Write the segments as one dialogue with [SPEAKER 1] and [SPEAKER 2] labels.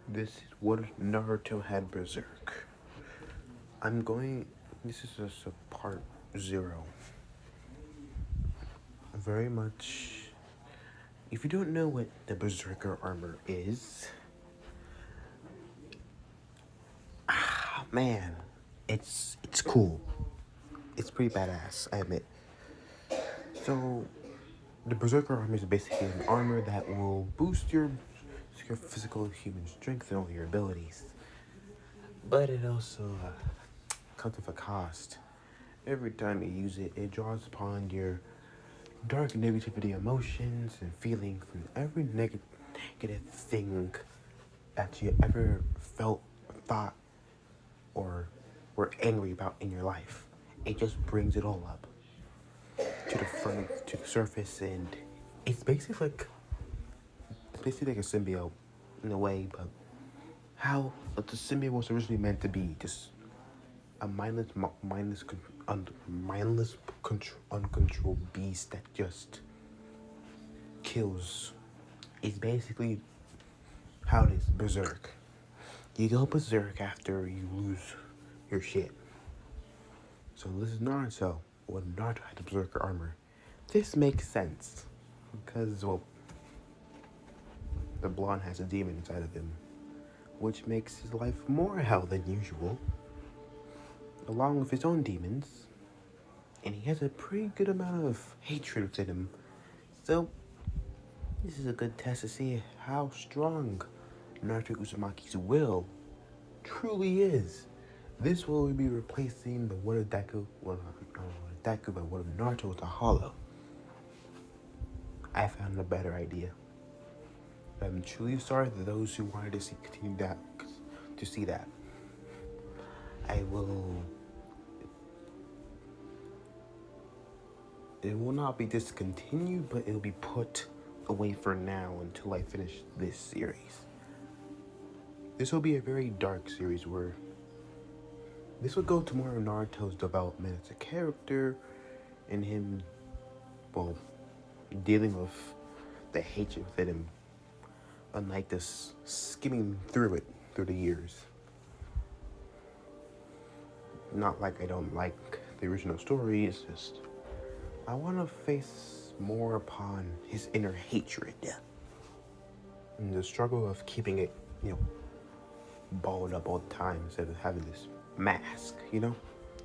[SPEAKER 1] This is what Naruto had berserk. This is just a part zero. Very much. If you don't know what the berserker armor is, man, it's cool. It's pretty badass, I admit. So, the berserker armor is basically an armor that will boost your physical human strength and all your abilities. But it also comes with a cost. Every time you use it, it draws upon your dark negativity emotions and feelings and every negative thing that you ever felt, thought, or were angry about in your life. It just brings it all up to the front, to the surface, and it's basically like a symbiote in a way, but how the symbiote was originally meant to be, just a uncontrolled beast that just kills. Is basically how it is berserk. You go berserk after you lose your shit. So this is Naruto. When Naruto had the berserker armor, this makes sense because the blonde has a demon inside of him, which makes his life more hell than usual, along with his own demons, and he has a pretty good amount of hatred within him. So this is a good test to see how strong Naruto Uzumaki's will truly is. This will be replacing the Word of Deku, Deku by Word of Naruto with a hollow. I found a better idea. I'm truly sorry to those who wanted to see that. I will. It will not be discontinued, but it'll be put away for now until I finish this series. This will be a very dark series where this will go to more of Naruto's development as a character and him, dealing with the hatred within him. Unlike this skimming through the years. Not like I don't like the original story, it's just I want to face more upon his inner hatred and the struggle of keeping it, balled up all the time instead of having this mask,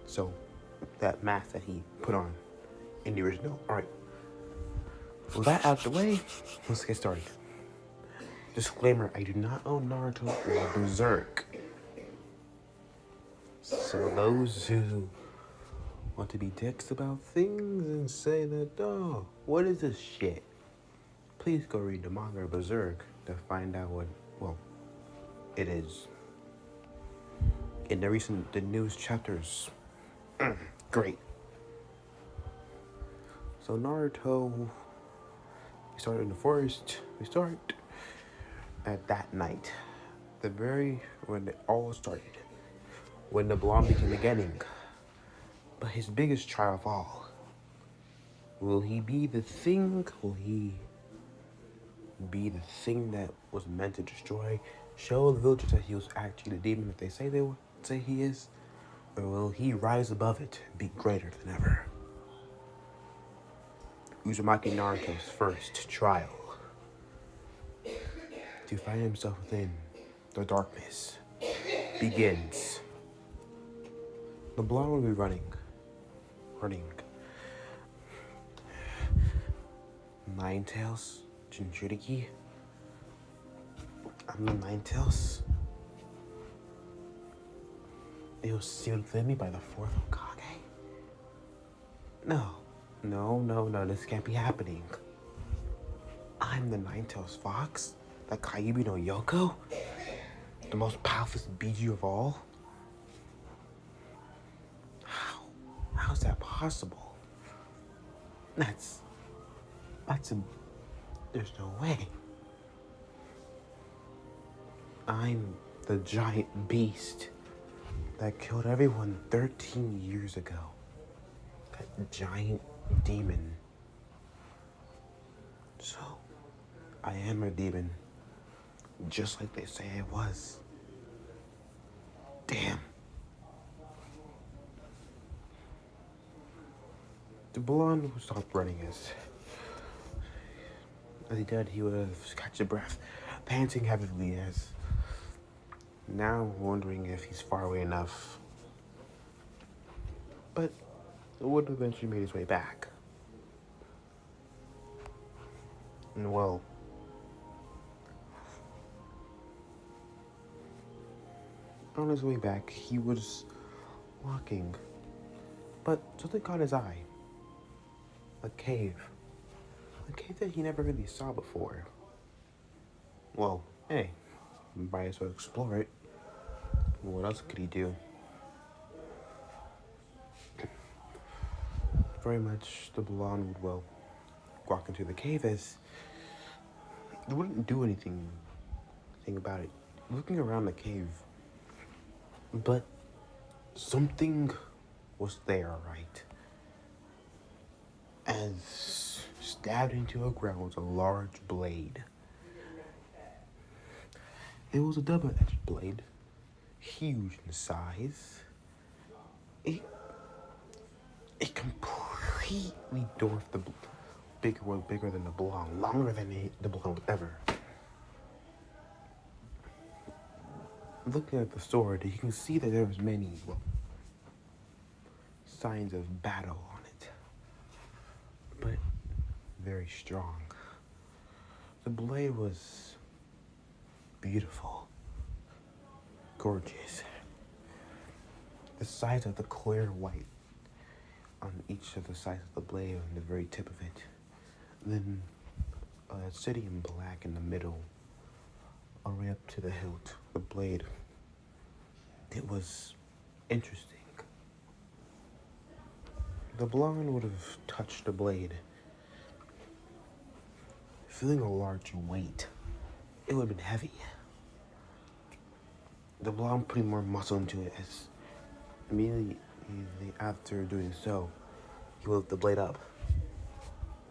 [SPEAKER 1] So that mask that he put on in the original. Alright. With that out the way, let's get started. Disclaimer, I do not own Naruto or Berserk. So those who want to be dicks about things and say that, oh, what is this shit? Please go read the manga Berserk to find out what, it is. In the news chapters, great. So Naruto, we started in the forest. We start at that night, when it all started, when the blonde became the beginning. But his biggest trial of all, will he be the thing? Will he be the thing that was meant to destroy? Show the villagers that he was actually the demon that they say he is? Or will he rise above it and be greater than ever? Uzumaki Naruto's first trial to find himself within the darkness begins. The blonde will be running. Nine Tails, Jinchuriki. I'm the Nine Tails. It was sealed within me by the fourth Hokage. No, this can't be happening. I'm the Nine Tails Fox, the Kyuubi no Yoko, the most powerful Biju of all. How's that possible? There's no way. I'm the giant beast that killed everyone 13 years ago. That giant demon. So, I am a demon. just like they say it was. Damn. The blonde stopped running as he did, he would have catch a breath, panting heavily as now wondering if he's far away enough. But the wood eventually made his way back. And well, on his way back, he was walking, but something caught his eye. A cave that he never really saw before. Well, hey, might as well explore it. What else could he do? Very much the blonde would, well, walk into the cave as he wouldn't do anything about it. Looking around the cave, but something was there, right? As stabbed into the ground was a large blade. It was a double-edged blade, huge in size. It completely dwarfed the bigger than the blonde, longer than the blonde would ever. Looking at the sword, you can see that there was many signs of battle on it, but very strong. The blade was beautiful, gorgeous. The sides of the clear white on each of the sides of the blade on the very tip of it. Then a city in black in the middle, all the way up to the hilt, the blade. It was interesting. The blonde would have touched the blade, feeling a large weight. It would have been heavy. The blonde putting more muscle into it as immediately after doing so, he lifted the blade up.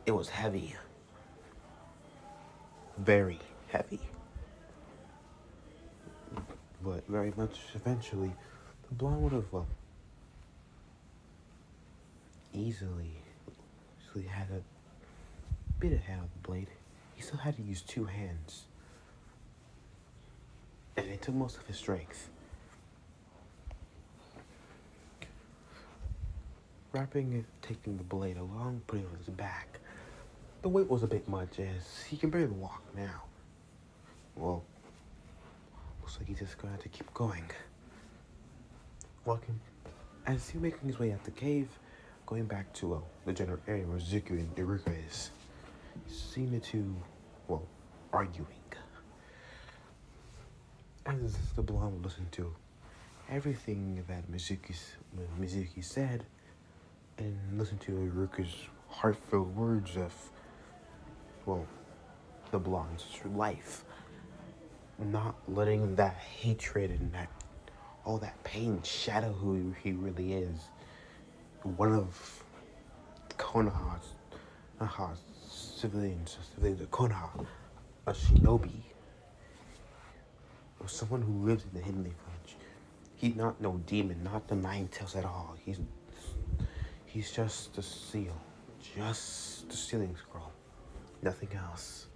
[SPEAKER 1] It was heavy. Very heavy. But very much eventually, the blonde would have, easily had a bit of hand of the blade. He still had to use two hands. And it took most of his strength. Wrapping it, taking the blade along, putting it on his back. The weight was a bit much as he can barely walk now. Well, looks like he's just gonna have to keep going. Walking. As he was making his way out the cave, going back to the general area where Mizuki and Naruto is, seeing the two, arguing. As the blonde would listen to everything that Mizuki said, and listen to Naruto's heartfelt words of, the blonde's life. Not letting that hatred and all that pain shadow who he really is. One of Konoha's civilians of Konoha, a shinobi, or someone who lives in the hidden village. He's not no demon, not the Nine Tails at all. He's just a seal, just a sealing scroll, nothing else.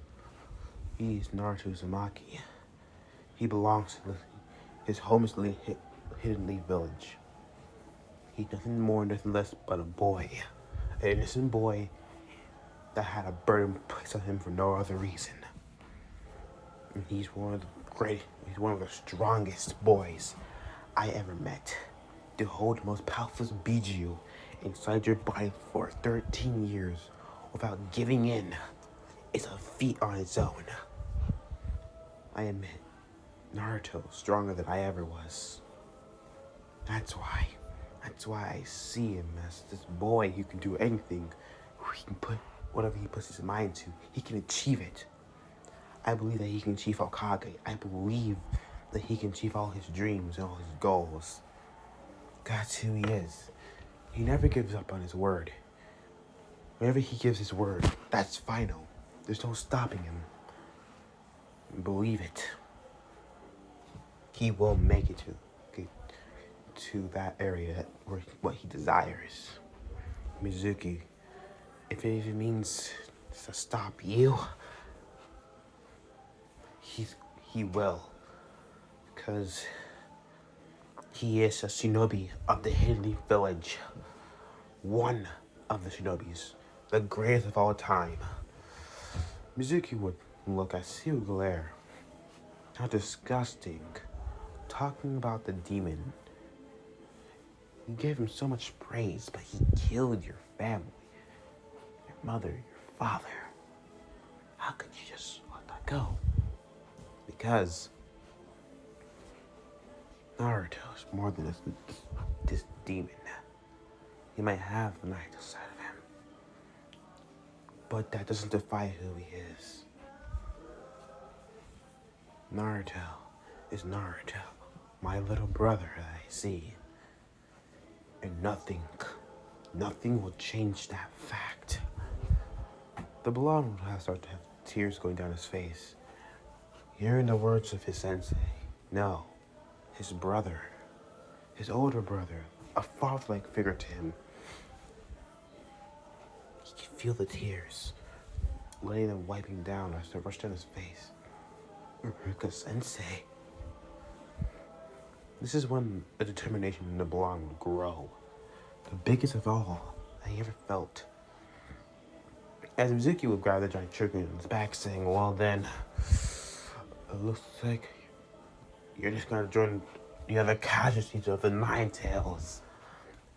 [SPEAKER 1] He's Naruto Uzumaki. He belongs to his home is the Hidden Leaf Village. He's nothing more, nothing less but a boy. An innocent boy that had a burden placed on him for no other reason. And he's one of the strongest boys I ever met. To hold the most powerful Biju inside your body for 13 years without giving in is a feat on its own. I admit, Naruto's stronger than I ever was. That's why I see him as this boy who can do anything. He can put whatever he puts his mind to, he can achieve it. I believe that he can achieve Hokage. I believe that he can achieve all his dreams and all his goals. That's who he is. He never gives up on his word. Whenever he gives his word, that's final. There's no stopping him. Believe it. he will make it to that area where what he desires. Mizuki, if it even means to stop you, he will, because he is a shinobi of the Hidden Leaf Village, one of the shinobis, the greatest of all time. Mizuki would look at Seal glare. How disgusting. Talking about the demon. You gave him so much praise, but he killed your family. Your mother, your father. How could you just let that go? Because Naruto is more than this demon. He might have the Naruto side of him, but that doesn't define who he is. Naruto is Naruto, my little brother that I see. And nothing will change that fact. The blonde will start to have tears going down his face, hearing the words of his sensei. No, his brother, his older brother, a father-like figure to him. He can feel the tears, letting them wiping down as they rush down his face. Ruka-sensei. This is when the determination in the blonde would grow. The biggest of all that he ever felt. As Mizuki would grab the giant choking in his back, saying, well then, it looks like you're just gonna join the other casualties of the Nine Tails.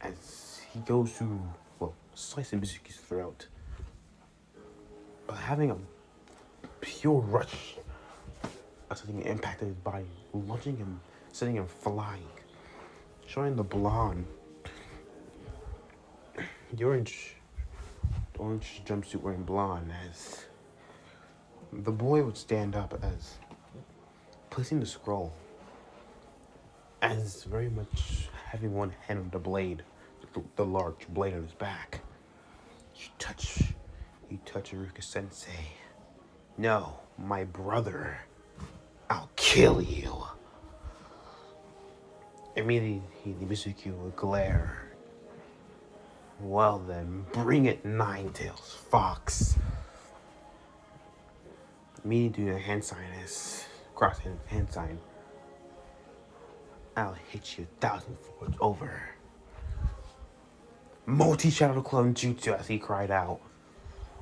[SPEAKER 1] As he goes to, slicing Mizuki's throat. But having a pure rush of something impacted his body, launching him, sending him flying, showing the blonde, the orange jumpsuit wearing blonde, as the boy would stand up as placing the scroll, as very much having one hand on the blade, the large blade on his back. You touch Ruka-sensei. No, my brother. I'll kill you. Immediately, Mizuki would glare. Well then, bring it, Nine-Tails Fox. Immediately doing a hand sign hand sign. I'll hit you 1,000 forwards over. Multi-shadow clone jutsu, as he cried out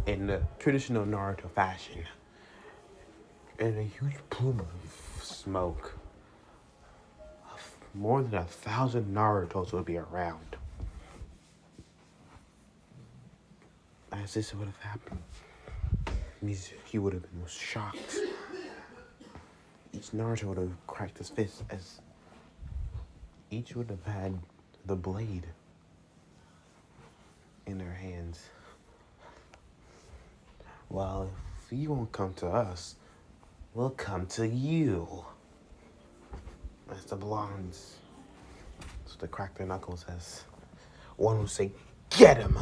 [SPEAKER 1] in the traditional Naruto fashion. And a huge plume of smoke. More than 1,000 Narutos would be around. As this would have happened, he would have been most shocked. Each Naruto would have cracked his fist, as each would have had the blade in their hands. Well, if you won't come to us, we'll come to you. As the blondes, so they crack their knuckles, as one would say, get him!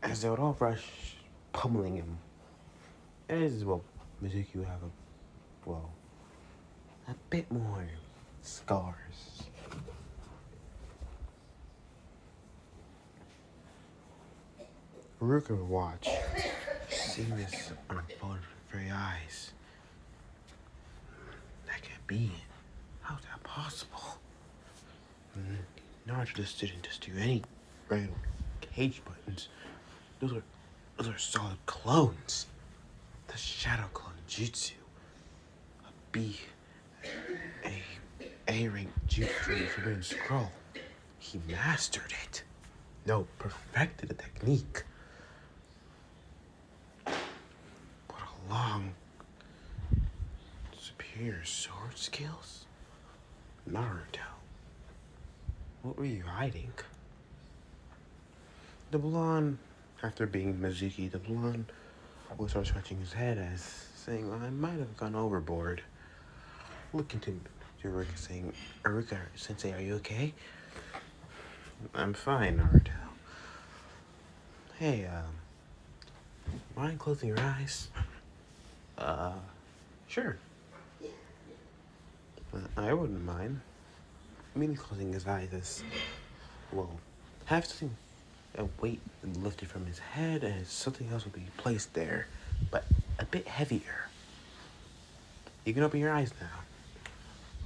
[SPEAKER 1] As they would all rush, pummeling him. As, Mizuki would have a bit more scars. Ruka would watch, seeing this unfold with very eyes. That can't be. How's that possible? Naruto just didn't do any random cage buttons. Those are solid clones. The shadow clone jutsu. A rank jutsu forbidden scroll. He mastered it. No, perfected the technique. But along superior sword skills? Naruto, what were you hiding? The blonde, after being Mizuki, the blonde would start scratching his head as saying, well, I might have gone overboard. Looking to Ruka, saying, Ruka-sensei, are you okay? I'm fine, Naruto. Hey, mind closing your eyes? Sure. I wouldn't mind. Immediately closing his eyes as, well, have something, a weight lifted from his head and something else will be placed there, but a bit heavier. You can open your eyes now.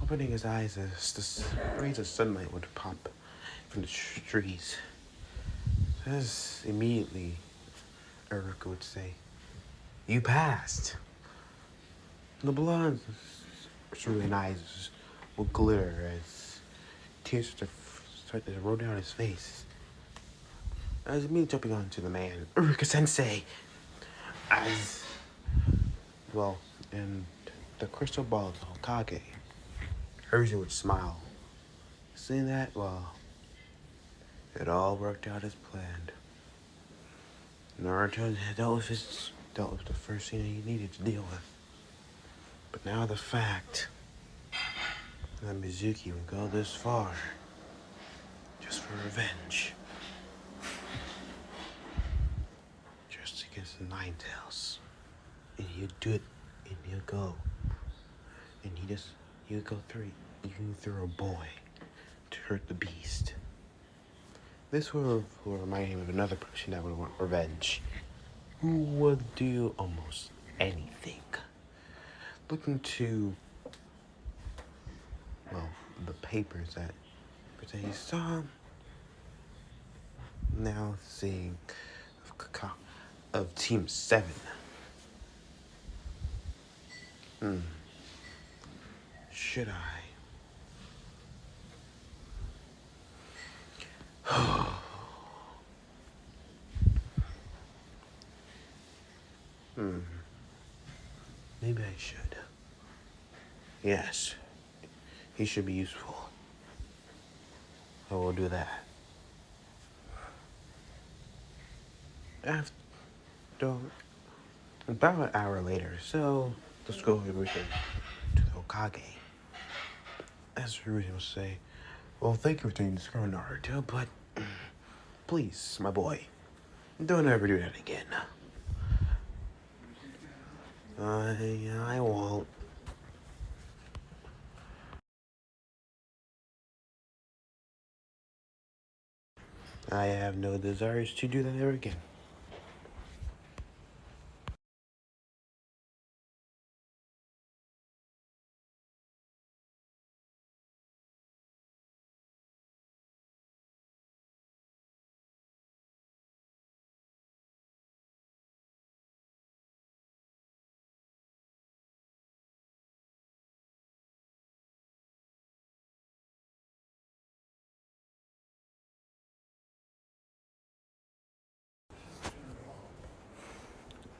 [SPEAKER 1] Opening his eyes as the rays of sunlight would pop from the trees. As immediately, Erica would say, "You passed." The blood surrounding eyes will glitter as tears start to roll down his face. As immediately jumping onto the man, Erica Sensei, as well, and the crystal ball of the Hokage. Urza would smile. Seeing that, well, it all worked out as planned. Naruto dealt with the first thing he needed to deal with. But now the fact that Mizuki would go this far just for revenge. Just against the Nine Tails. And he'd do it, and he'd go. And he'd go through a boy to hurt the beast. This will remind him of another person that would want revenge, who would do almost anything. Looking to, well, the papers that he saw, now seeing of Team 7. Should I? Maybe I should. Yes, he should be useful. I will do that. After about an hour later, so let's go everything to the Hokage. As Rudy will say, "Well, thank you for taking this car, Naruto, but please, my boy, don't ever do that again." I won't. I have no desires to do that ever again.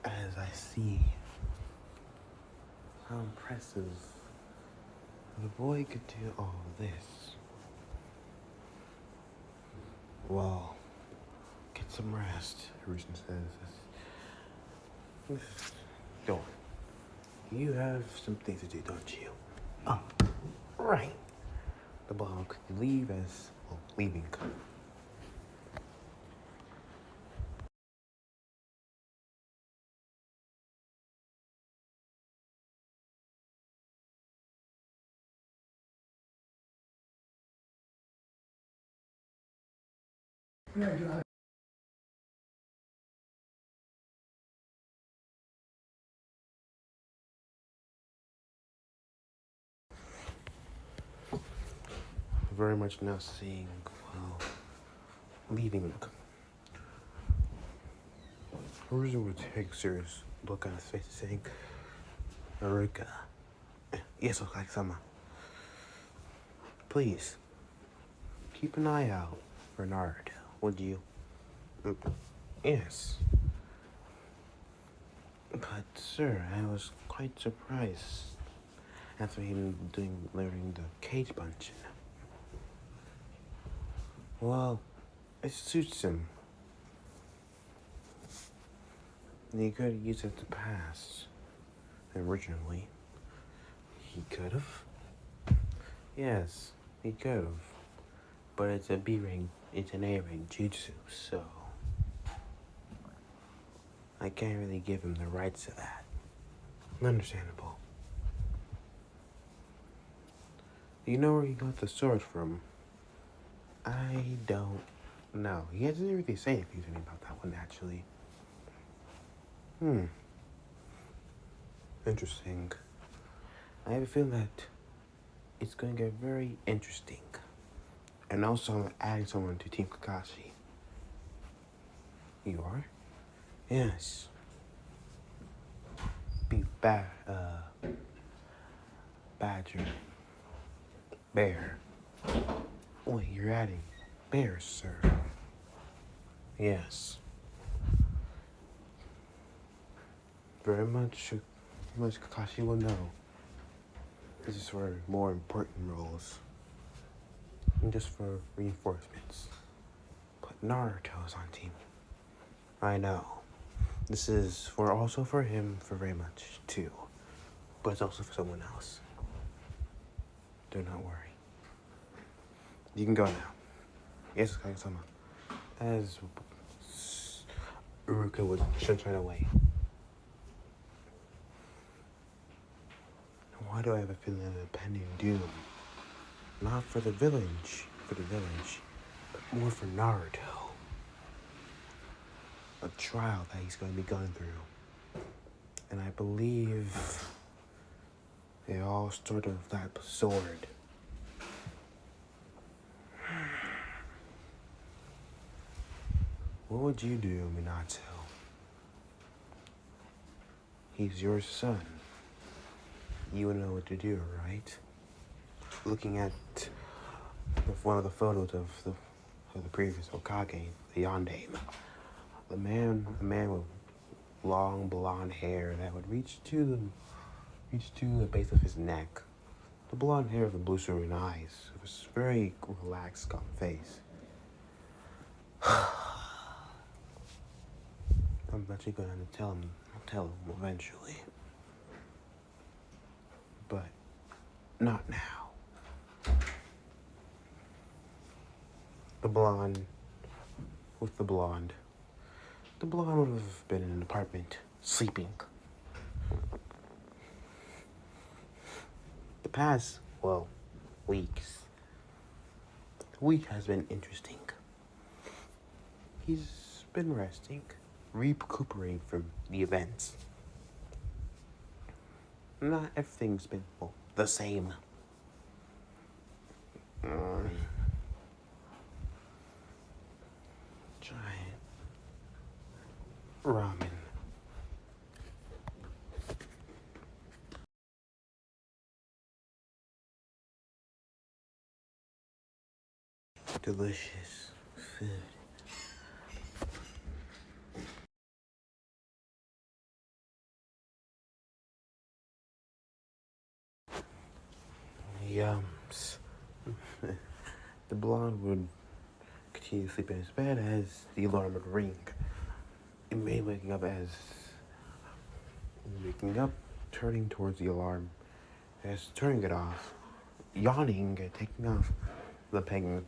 [SPEAKER 1] As I see how impressive the boy could do all this. Well, get some rest, Rusin says. Go on. You have some things to do, don't you? Oh, right. The boy will quickly leave as, well, leaving. Very much now seeing, well, leaving. Rusin would take a serious look on his face saying, "Naruka, yes, Okage-sama, please, keep an eye out for Naruto, would you?" Yes. But, sir, I was quite surprised after him learning the cage punching. Well, it suits him. He could have used it to pass. Originally. He could have. Yes, he could have. But it's a B-ring, it's an A-ring jutsu, so I can't really give him the rights to that. Understandable. Do you know where he got the sword from? I don't know. He doesn't really say anything about that one, actually. Interesting. I have a feeling that it's going to get very interesting. And also, I'm adding someone to Team Kakashi. You are? Yes. Badger. Bear. Wait, you're adding bear, sir. Yes. Very much Kakashi will know. This is for more important roles. And just for reinforcements. But Naruto's on team. I know. This is also for him for very much too. But it's also for someone else. Do not worry. You can go now. Yes, Kage-sama. As Uruka would shine away. Why do I have a feeling of impending doom? Not for the village, but more for Naruto. A trial that he's going to be going through. And I believe it all started with that sword. What would you do, Minato? He's your son. You would know what to do, right? Looking at one of the photos of the previous Hokage, the Yondaime, the man with long blonde hair that would reach to the base of his neck. The blonde hair of the blue serene eyes. It was very relaxed, calm face. I'm actually going to tell him. I'll tell him eventually. But not now. The blonde with the blonde. The blonde would have been in an apartment, sleeping. The past, weeks. The week has been interesting. He's been resting, recuperating from the events. Not everything's been, the same. Giant ramen. Delicious food. Yums. The blonde would continue to sleep in his bed as the alarm would ring. It may waking up, turning towards the alarm, as turning it off, yawning, and taking off the penguin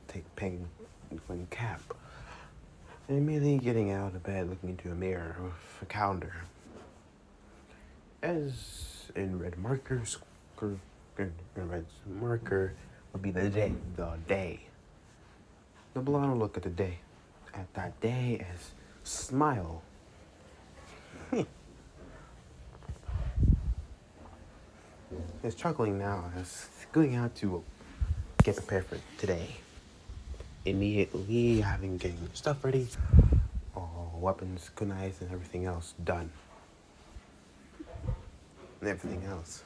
[SPEAKER 1] cap, and immediately getting out of bed, looking into a mirror with a calendar. As in red marker would be the day. The blonde will look at that day as smile. He's chuckling now as going out to get prepared for today. Immediately getting stuff ready, all weapons, kunais, and everything else done. And everything else.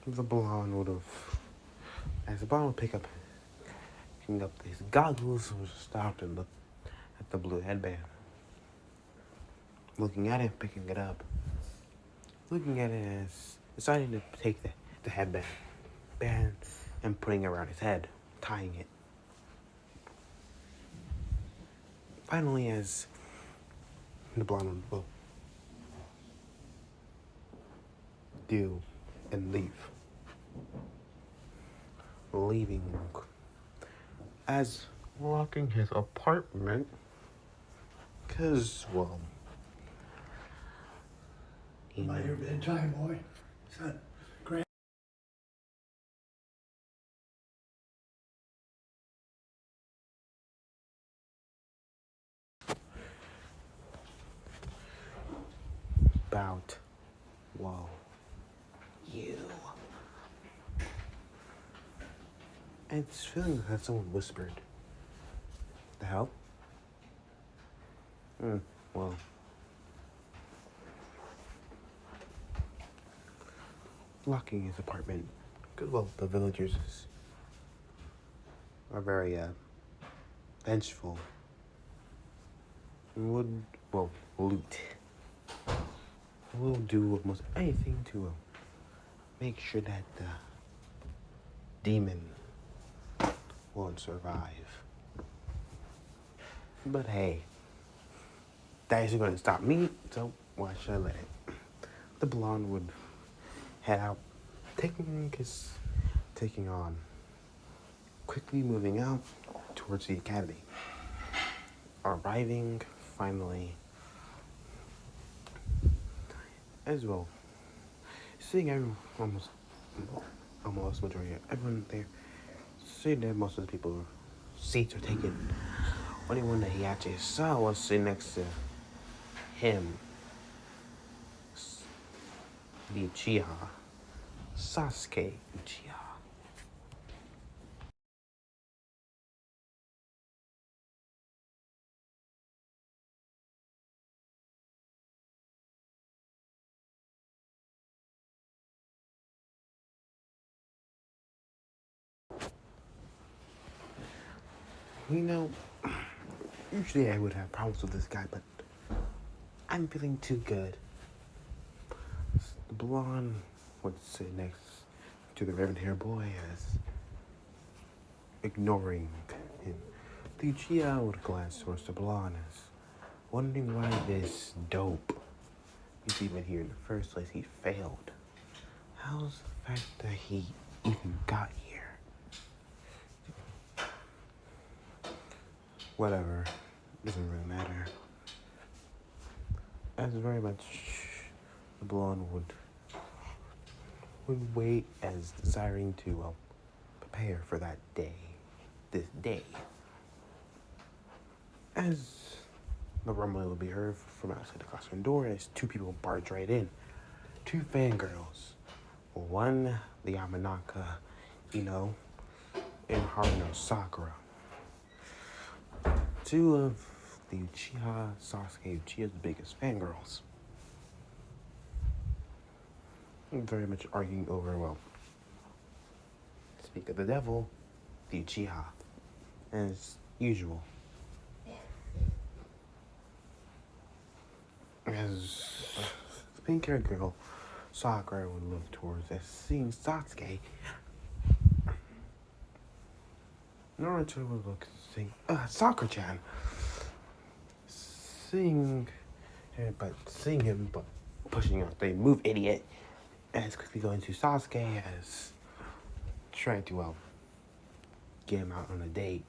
[SPEAKER 1] The blonde would picking up his goggles, would stop and look at the blue headband. Looking at it, picking it up. Looking at it as deciding to take the headband and putting it around his head, tying it. Finally, as the blonde will do and leave. Leaving as locking his apartment because,
[SPEAKER 2] By your bedtime, boy. Son, grand.
[SPEAKER 1] About, whoa, you. And it's feeling that someone whispered. The hell? Well. Locking his apartment. Because, well, the villagers are very, vengeful. And would, well, loot. Will do almost anything to make sure that the demon won't survive. But hey, that isn't going to stop me, so why should I let it? The blonde would head out, taking on, quickly moving out towards the academy. Arriving, finally, as well, seeing everyone, almost majority of everyone there, seeing that most of the people, seats are taken. Only one that he actually saw was sitting next to him, the Uchiha, Sasuke Uchiha. You know, usually I would have problems with this guy, but I'm feeling too good. The blonde would sit next to the raven-haired boy as ignoring him. The Uchiha would glance towards the blonde as wondering why this dope he's even here in the first place. He failed. How's the fact that he even got here? Whatever, doesn't really matter. As very much the blonde would wait as desiring to prepare for that day, this day. As the rumbling would be heard from outside the classroom door as two people barge right in. Two fangirls. One, the Yamanaka, and Haruno Sakura. Two of the Uchiha Sasuke Uchiha's biggest fangirls. Very much arguing over, well, speak of the devil, the Uchiha, as usual. As the pink-haired girl, Sakura would look towards as seeing Sasuke. Naruto would look saying, Sakura-chan. Seeing him, but pushing out the move, idiot. As quickly going to Sasuke as trying to, get him out on a date.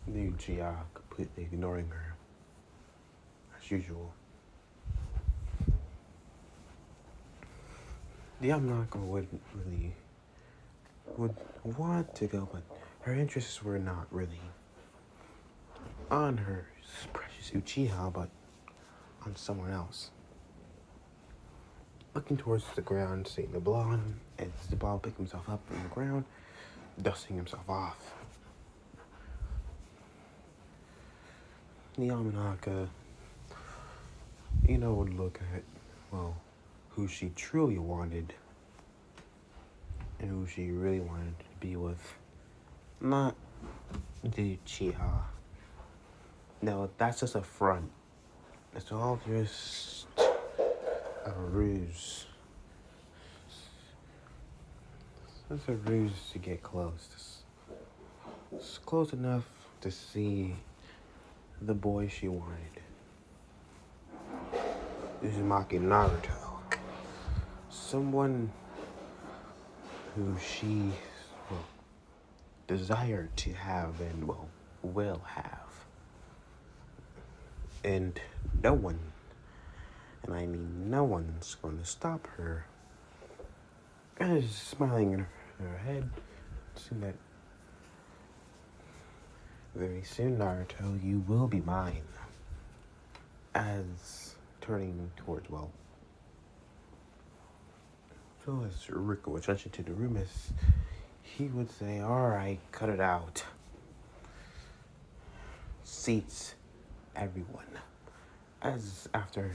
[SPEAKER 1] The Uchiha completely ignoring her, as usual. The Yamanaka would want to go, but her interests were not really on her precious Uchiha, but on someone else. Looking towards the ground, seeing the blonde, as the blonde picked himself up from the ground, dusting himself off. The Yamanaka, would look at, who she truly wanted and who she really wanted to be with. Not the Uchiha. No, that's just a front. It's all just a ruse. It's a ruse to get close. It's close enough to see the boy she wanted. Uzumaki Naruto. Someone who she desired to have and will have. And no one And I mean, no one's going to stop her. And she's smiling in her head, seeing that very soon, Naruto, you will be mine. As turning towards, well, so as Rico would touch into the room, as he would say, alright, cut it out. Seats, everyone. As after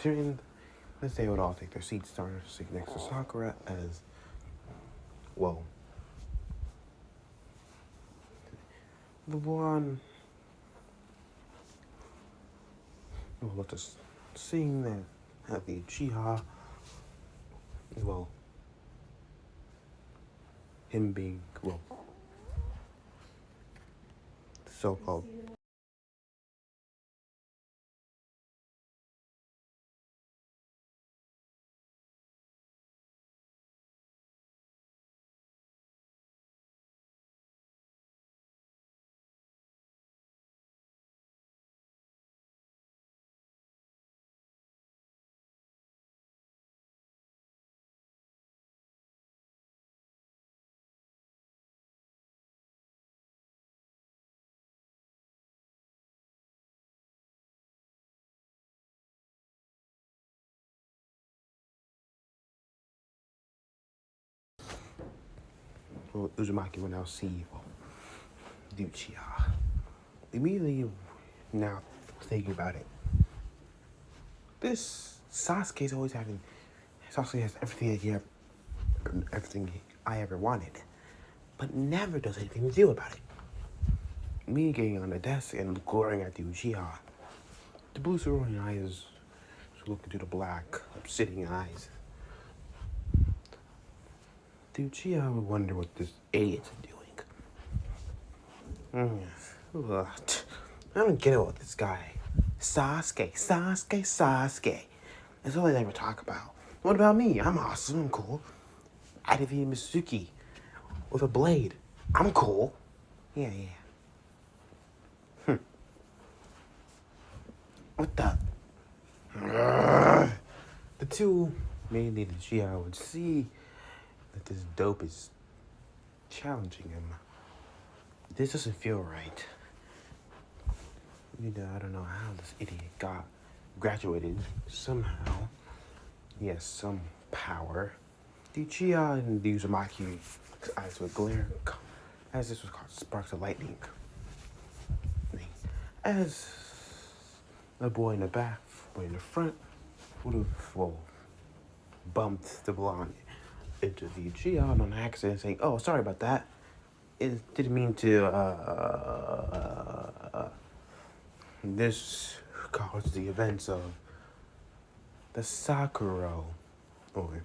[SPEAKER 1] certain, let's say, would all take their seats, starting to sit next to Sakura, as, well, the one, well, let us sing that have the Uchiha, well, him being, well, so-called Uzumaki will now see, well, the Uchiha. Immediately, now thinking about it, this Sasuke's always having. Sasuke has everything I ever wanted, but never does anything to do about it. Me getting on the desk and glaring at the Uchiha. The blue surrounding eyes look into the black, obsidian eyes. The Uchiha would wonder what this idiot's doing. I don't get it with this guy. Sasuke. That's all they ever talk about. What about me? I'm awesome, I'm cool. I defeated Mizuki with a blade. I'm cool. Yeah. What the? The two, mainly the Uchiha, would see that this dope is challenging him. This doesn't feel right. I don't know how this idiot graduated somehow. He has some power. The Uchiha and the Uzumaki eyes would glare as this was called sparks of lightning. As the boy in the back, boy in the front, would have, well, bumped the blonde into the Uchiha on accident, saying, "Oh, sorry about that. It didn't mean to, This caused the events of the Sakura, or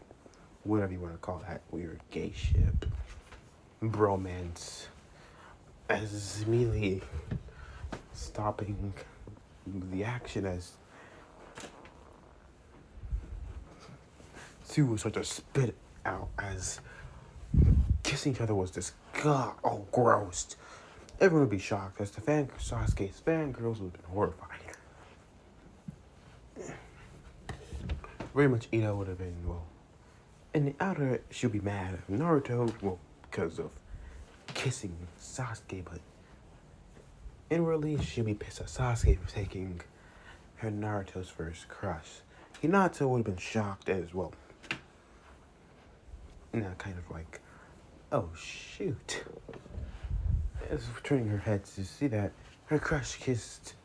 [SPEAKER 1] whatever you want to call that weird gay ship, bromance, as immediately stopping the action as two would start to spit out as kissing each other was this gross. Everyone would be shocked as the Sasuke's fangirls would have been horrified. Very much Ino would have been, well, in the outer, she'll be mad at Naruto, well, because of kissing Sasuke, but inwardly, she'll be pissed at Sasuke for taking her Naruto's first crush. Hinata would have been shocked as well. Kind of like, oh shoot. As turning her head to see that her crush kissed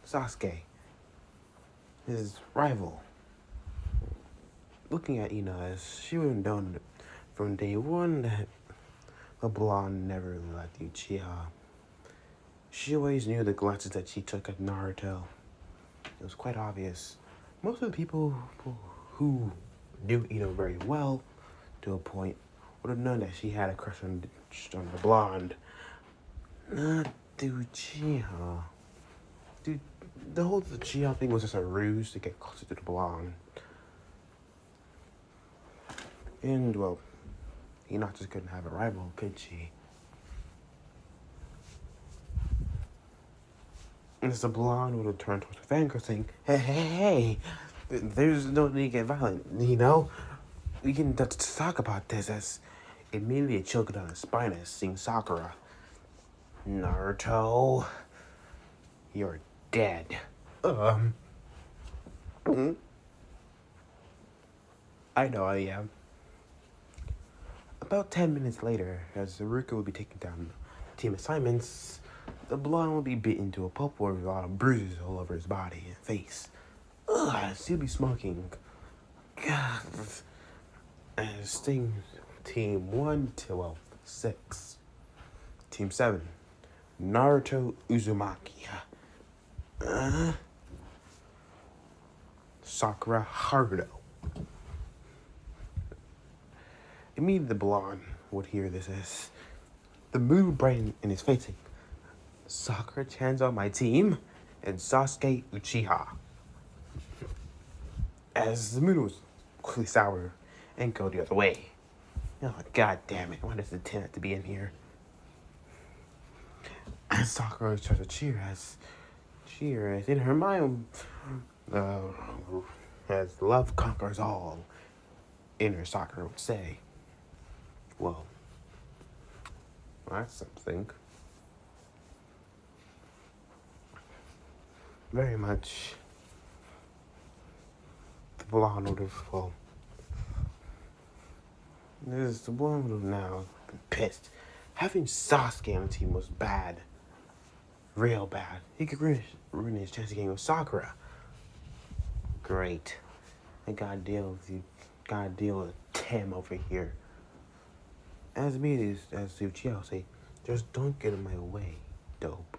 [SPEAKER 1] Sasuke, his rival. Looking at Ina as she would have known from day one that the blonde never liked Uchiha. She always knew the glances that she took at Naruto. It was quite obvious. Most of the people who knew Ina very well, to a point, would have known that she had a crush on the blonde. Not the Uchiha. Dude, the whole Uchiha thing was just a ruse to get closer to the blonde. And, well, Ina just couldn't have a rival, could she? And as the blonde would have turned towards the fangirl saying, hey, There's no need to get violent, you know? We can talk about this as immediately choking on his spine as seeing Sakura. Naruto, you're dead. Mm, I know I am. About 10 minutes later, as Naruto will be taking down team assignments, the blonde will be beaten to a pulp with a lot of bruises all over his body and face. He'll be smoking. God. And Sting Team 1 to 6. Team 7. Naruto Uzumaki. Sakura Haruto. Immediately the blonde would hear this as the mood brightened in his face. Sakura-chan's on my team and Sasuke Uchiha. As the mood was quickly sour and go the other way. Oh, god damn it. Why does the 10 have to be in here? And Sakura tries to cheer as in her mind, as love conquers all, inner Sakura would say. Well, that's something. Very much the blonde would have, the blonde would have now been pissed. Having Sasuke on the team was bad. Real bad. He could ruin his chance of getting with Sakura. Great. I gotta deal with Tim over here. As me as Uchiha say, just don't get in my way, dope.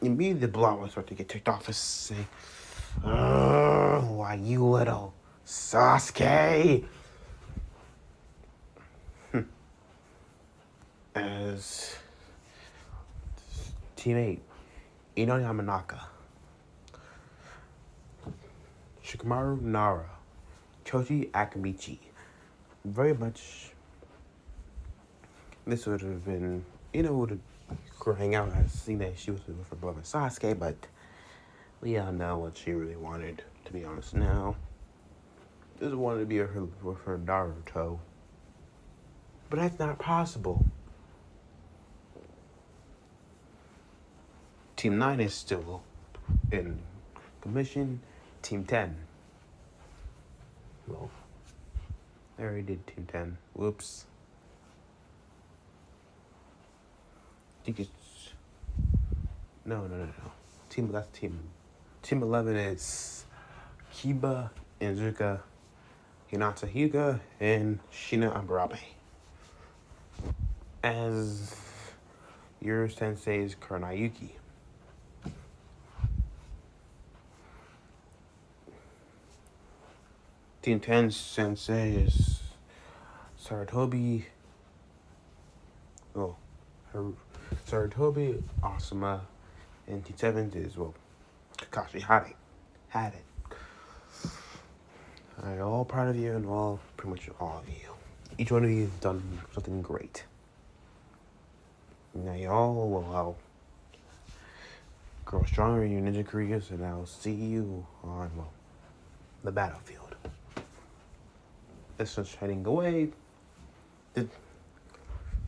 [SPEAKER 1] Immediately the blonde will start to get ticked off and say, why you little Sasuke? As teammate Ino Yamanaka, Shikamaru Nara, Choji Akamichi. Very much, this would have been, would have crying out as seeing that she was with her brother Sasuke, but we all know what she really wanted, to be honest now. Just wanted to be with her Naruto. But that's not possible. Team 9 is still in commission. Team 10. Well, I already did Team 10. Whoops. I think it's... No. Team 11 is Kiba, Izuka, Hinata Hyuga, and Shina Ambarabe. As your sensei's Kuronayuki. Team 10's sensei is Saratobi. Saratobi, Asuma, and Team 7 is, Kakashi had it. I'm all proud of you and pretty much all of you. Each one of you has done something great. Now y'all will grow stronger in your ninja careers, and I'll see you on, the battlefield. This one's heading away. The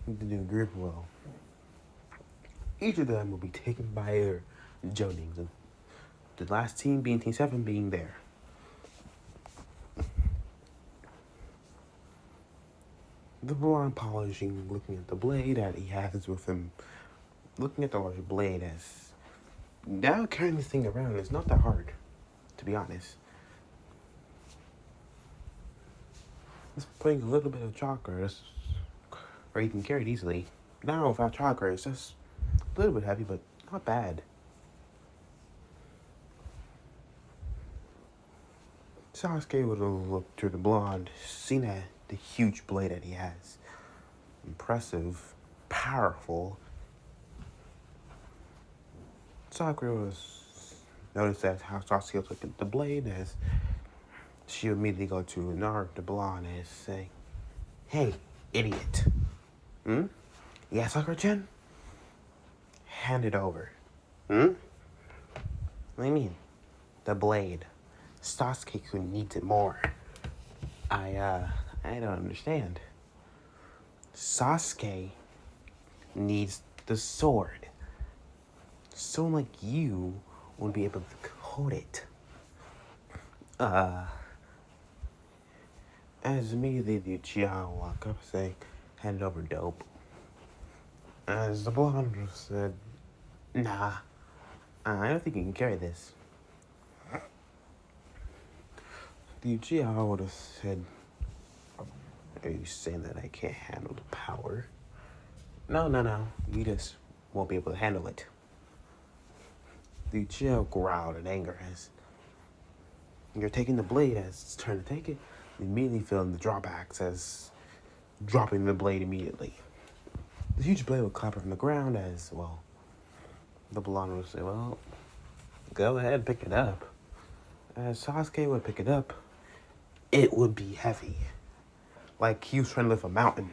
[SPEAKER 1] new group each of them will be taken by their Jonings, and the last team being Team 7 being there. The blonde polishing, looking at the blade that he has with him, looking at the larger blade as now carrying this thing around is not that hard, to be honest. Just putting a little bit of chakra, or you can carry it easily. Now without chakra, it's just a little bit heavy, but not bad. Sasuke would have looked to the blonde, seen that the huge blade that he has. Impressive, powerful. Sakura was noticed that how Sasuke looked at the blade as she would immediately go to Naruto, the blonde, and say, "Hey, idiot. Yeah, Sakura-chan? Hand it over. What do you mean? The blade. Sasuke-kun needs it more. I don't understand. Sasuke needs the sword. Someone like you would be able to hold it. As immediately the Uchiha walk up saying, hand over dope. As the blonde said, nah, I don't think you can carry this. The Uchiha would have said, are you saying that I can't handle the power? No, you just won't be able to handle it. The Uchiha growled in anger as you're taking the blade as it's trying to take it, immediately feeling the drawbacks as dropping the blade immediately. The huge blade would clap from the ground as, well, the blonde would say, well, go ahead and pick it up. As Sasuke would pick it up, it would be heavy. Like he was trying to lift a mountain.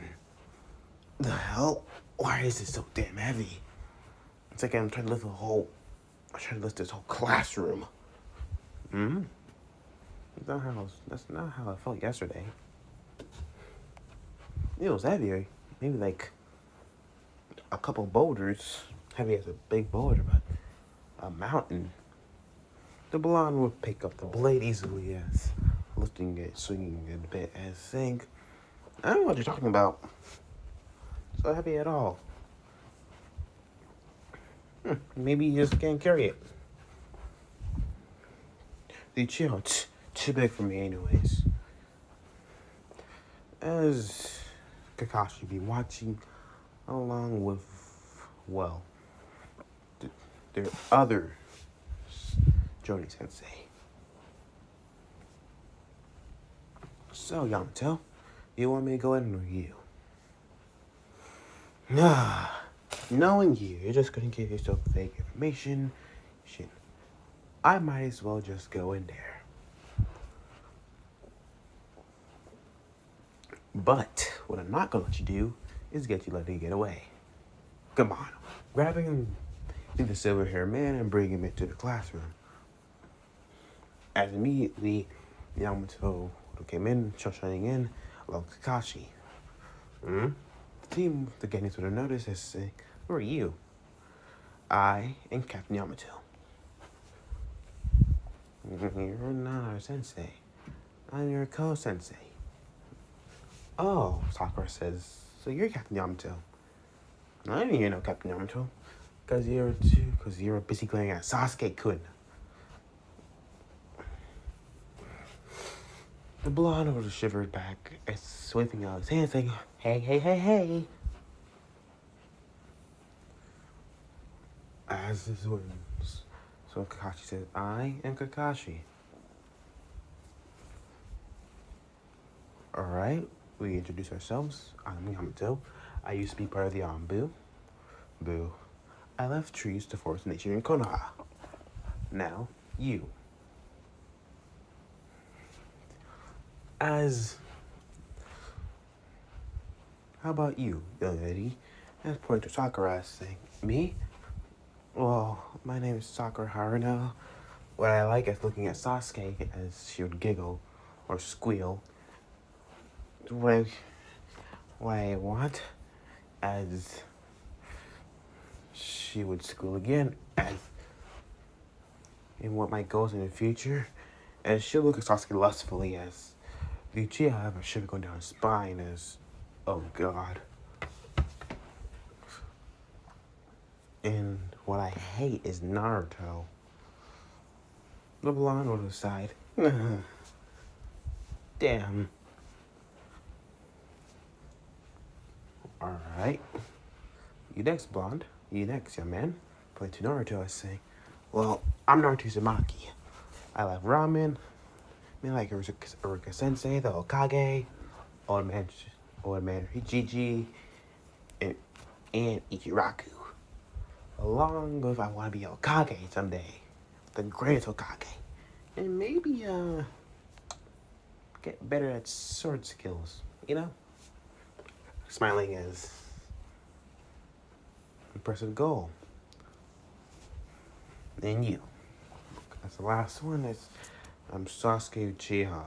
[SPEAKER 1] The hell? Why is it so damn heavy? It's like I'm trying to lift this whole classroom. That's not how I felt yesterday. It was heavier. Maybe like a couple boulders. Heavy as a big boulder, but a mountain. The blonde would pick up the blade easily as lifting it, swinging it a bit as saying, I don't know what you're talking about. It's not heavy at all. Maybe you just can't carry it. The chill, too big for me anyways. As Kakashi be watching along with, well, their other Johnny Sensei. So, Yamato, you want me to go in or you? Nah, knowing you're just gonna give yourself fake information. Shit, I might as well just go in there. But what I'm not gonna let you do is get you letting you get away. Come on, grabbing the silver-haired man and bring him into the classroom. As immediately Yamato came in, shining in, along with Kakashi. The team, the Genis would have noticed as saying, who are you? I am Captain Yamato. You're not our sensei. I'm your co-sensei. Oh, Sakura says, so you're Captain Yamato. I didn't hear no Captain Yamato. Because you're busy glaring at Sasuke-kun. The blonde would have shivered back as sweeping out his hand saying, hey. As his words. So Kakashi says, I am Kakashi. Alright, we introduce ourselves. I'm Yamato. I used to be part of the Anbu. Boo. I left trees to forest nature in Konoha. Now, you. How about you, young lady? As pointed to Sakura saying, me? Well, my name is Sakura Haruno. What I like is looking at Sasuke as she would giggle or squeal. What I want as she would squeal again as in what my goals in the future as she'll look at Sasuke lustfully as the Uchiha have a shiver going down his spine as, oh god. And what I hate is Naruto. The blonde on the side. Damn. Alright. You next, blonde. You next, young man. Point to Naruto, I say. Well, I'm Naruto Uzumaki. I love ramen. I mean, like Iruka Sensei, the Hokage, Old Man Gigi, and Ichiraku. Along with I want to be a Hokage someday. The greatest Hokage. And maybe, get better at sword skills, you know? Smiling is impressive goal. Then you. That's the last one. Is I'm Sasuke Uchiha.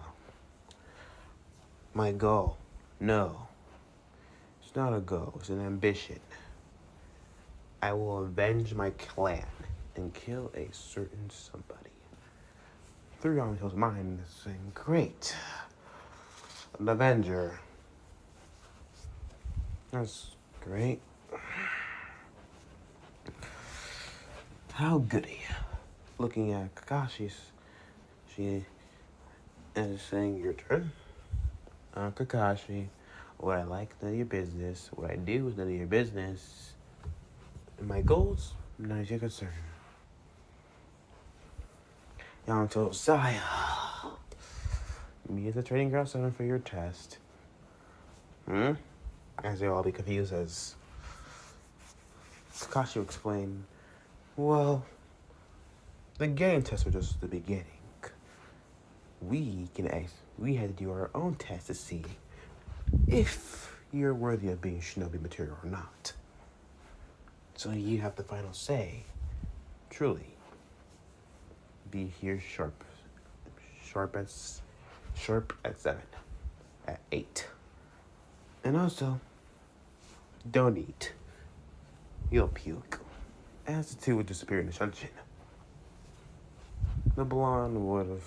[SPEAKER 1] My goal? No. It's not a goal, it's an ambition. I will avenge my clan and kill a certain somebody. 3 arms kills mine is saying, great. An Avenger. That's great. How goody. Looking at Kakashi's, she is saying, your turn. Kakashi, what I like is none of your business. What I do is none of your business. And my goals, none of your concern. Yamato Saya. Me as a training ground center for your test. As they all be confused as Kakashi will explain, well, the game tests were just the beginning. We had to do our own test to see if you're worthy of being shinobi material or not. So you have the final say. Truly. Be here sharp at 7, at 8. And also, don't eat. You'll puke. As the two would disappear in the dungeon. The blonde would have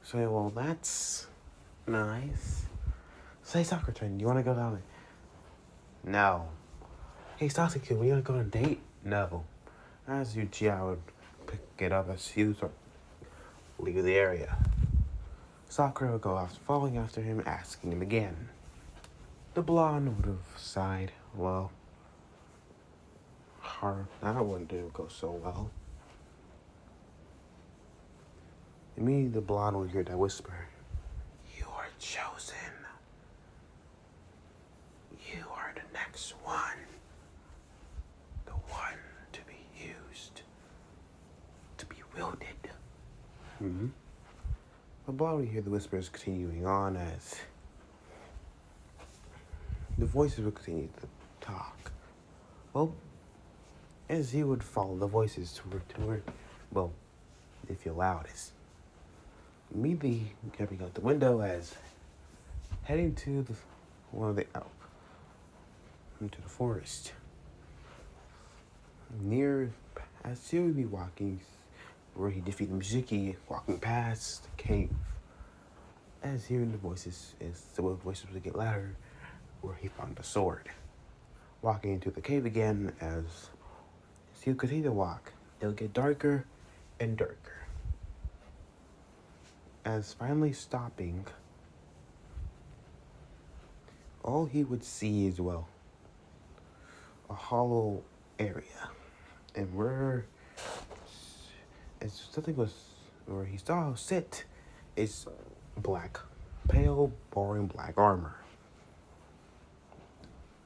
[SPEAKER 1] said, well, that's nice. Say, Sakura-chan, you want to go down there? No. Hey, Sasuke, we gonna go on a date? No. As Uchiha would pick it up as he would leave the area. Sakura would go off, following after him, asking him again. The blonde would have sighed, well, that wouldn't go so well. Immediately the blonde would hear that whisper, you are chosen. You are the next one. The one to be used. To be wielded. The blonde would hear the whispers continuing on as the voices would continue to talk. Well, as he would follow the voices to where, well, if you're loudest. Immediately jumping out the window as heading to into the forest. As he would be walking, where he defeated Mizuki, walking past the cave. As hearing the voices would get louder, where he found the sword. Walking into the cave again, as he would continue to walk, it'll get darker and darker. As finally stopping, all he would see is, well, a hollow area. And where he saw sit is pale, boring black armor.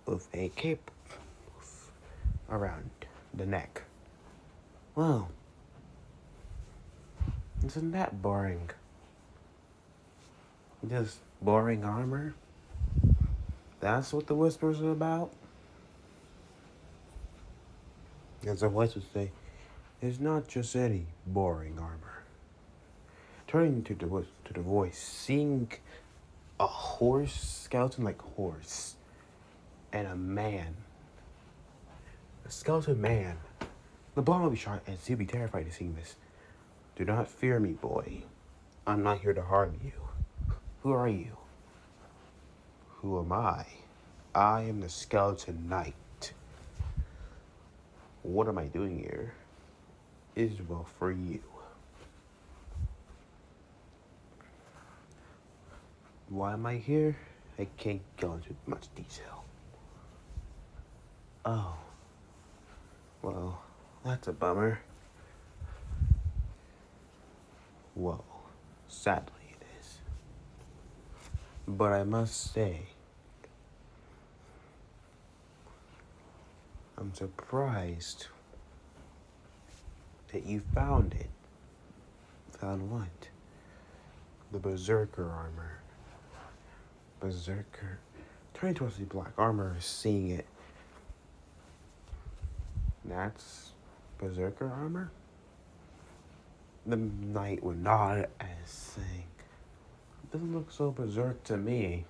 [SPEAKER 1] With a cape around the neck. Well, isn't that boring? Just boring armor? That's what the whispers are about? As a voice would say, it's not just any boring armor. Turning to the voice, seeing a skeleton like horse, and a man. A skeleton man. The blonde will be shocked and he'll be terrified to see this. Do not fear me, boy. I'm not here to harm you. Who are you? Who am I? I am the skeleton knight. What am I doing here? Is well for you. Why am I here? I can't go into much detail. Oh. Well, that's a bummer. Well, sadly it is. But I must say, I'm surprised that you found it. Found what? The berserker armor. Berserker. Turning towards the black armor, seeing it. That's berserker armor? The knight would nod as saying, "Doesn't look so berserk to me."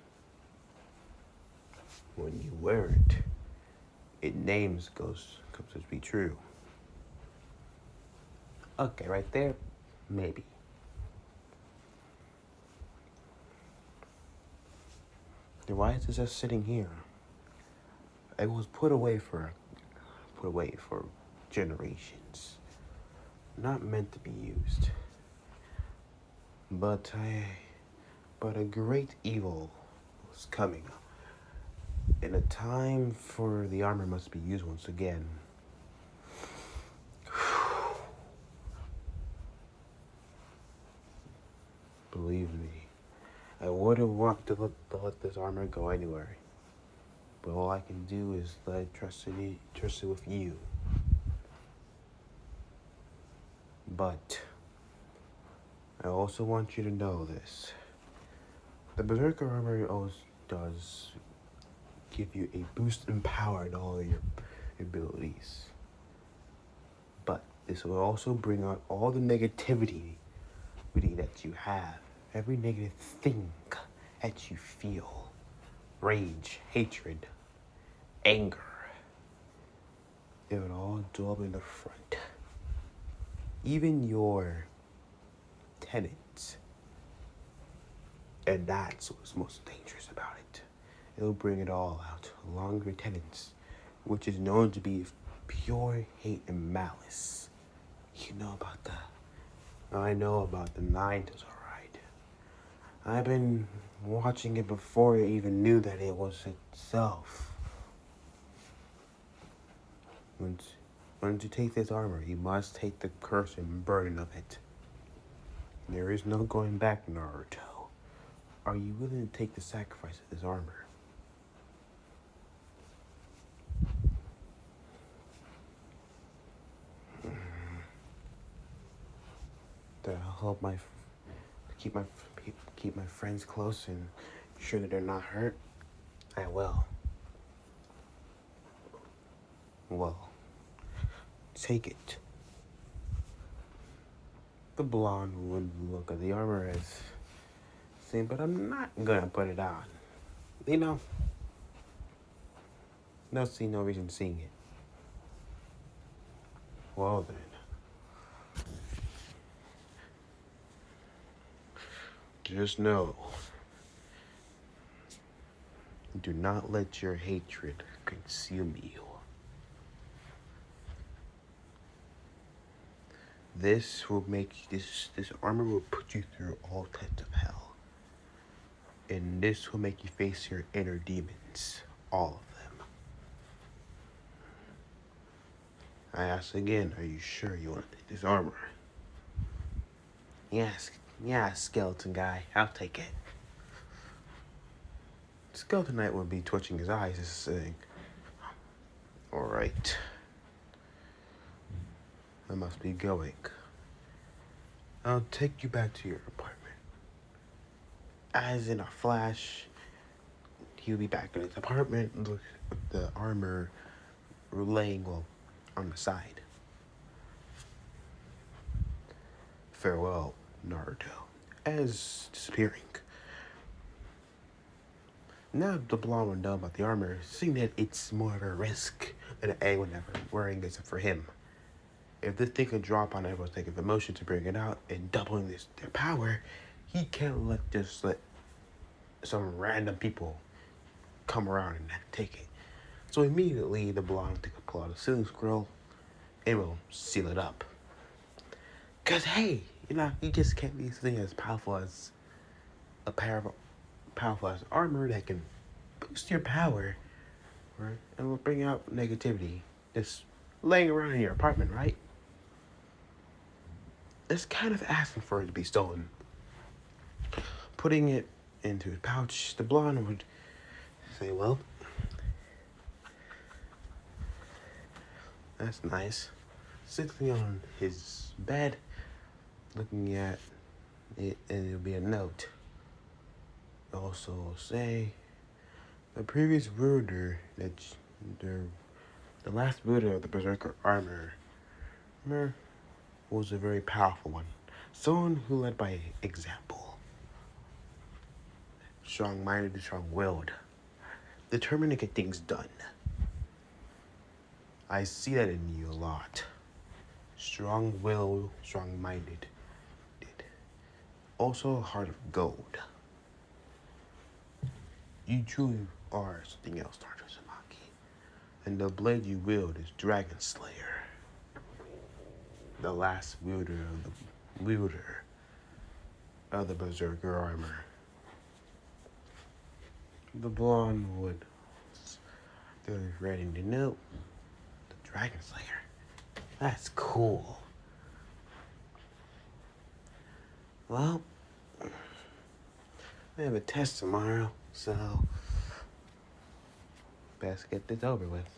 [SPEAKER 1] When you wear it, it comes to be true. Okay, right there, maybe. Then why is it just sitting here? It was put away for generations, not meant to be used. But a great evil was coming, and a time for the armor must be used once again. Believe me, I wouldn't want to let this armor go anywhere. But all I can do is trust it with you. But I also want you to know this. The berserker armor always does give you a boost in power in all of your abilities. But this will also bring out all the negativity that you have. Every negative thing that you feel. Rage, hatred, anger. It would all dwell in the front. Even your tenants. And that's what's most dangerous about it. It'll bring it all out, along with your tenants, which is known to be pure hate and malice. You know about that. I know about the Nine Tails, alright. I've been watching it before I even knew that it was itself. Once you take this armor, you must take the curse and burden of it. There is no going back, Naruto. Are you willing to take the sacrifice of this armor? To help keep my friends close and ensure that they're not hurt? I will. Well, take it. The blonde would look at the armor as saying, but I'm not gonna put it on. You know, they'll see no reason seeing it. Well then. Just know, do not let your hatred consume you. This armor will put you through all types of hell. And this will make you face your inner demons, all of them. I ask again, are you sure you want to take this armor? Yes, yeah, skeleton guy, I'll take it. Skeleton Knight would be twitching his eyes and saying, alright. I must be going. I'll take you back to your apartment. As in a flash, he'll be back in his apartment with the armor laying on the side. Farewell, Naruto. As disappearing. Now the blonde would know about the armor, seeing that it's more of a risk than anyone ever wearing this for him. If this thing could drop on everyone's negative emotion to bring it out and doubling their power, he can't let some random people come around and take it. So immediately the blonde will pull out a sealing scroll and will seal it up. Cause hey, you just can't be something as powerful as powerful as armor that can boost your power, right? And will bring out negativity just laying around in your apartment, right? It's kind of asking for it to be stolen. Putting it into his pouch, the blonde would say, well, that's nice. Sitting on his bed, looking at it, and it'll be a note. Also say, the previous wielder, the last wielder of the berserker armor was a very powerful one. Someone who led by example. Strong-minded and strong-willed. Determined to get things done. I see that in you a lot. Strong-willed, strong-minded. Also a heart of gold. You truly are something else, Naruto Uzumaki. And the blade you wield is Dragon Slayer. The last wielder of the berserker armor. The blonde wood. They're ready to know. The Dragon Slayer. That's cool. Well, I have a test tomorrow, so best get this over with.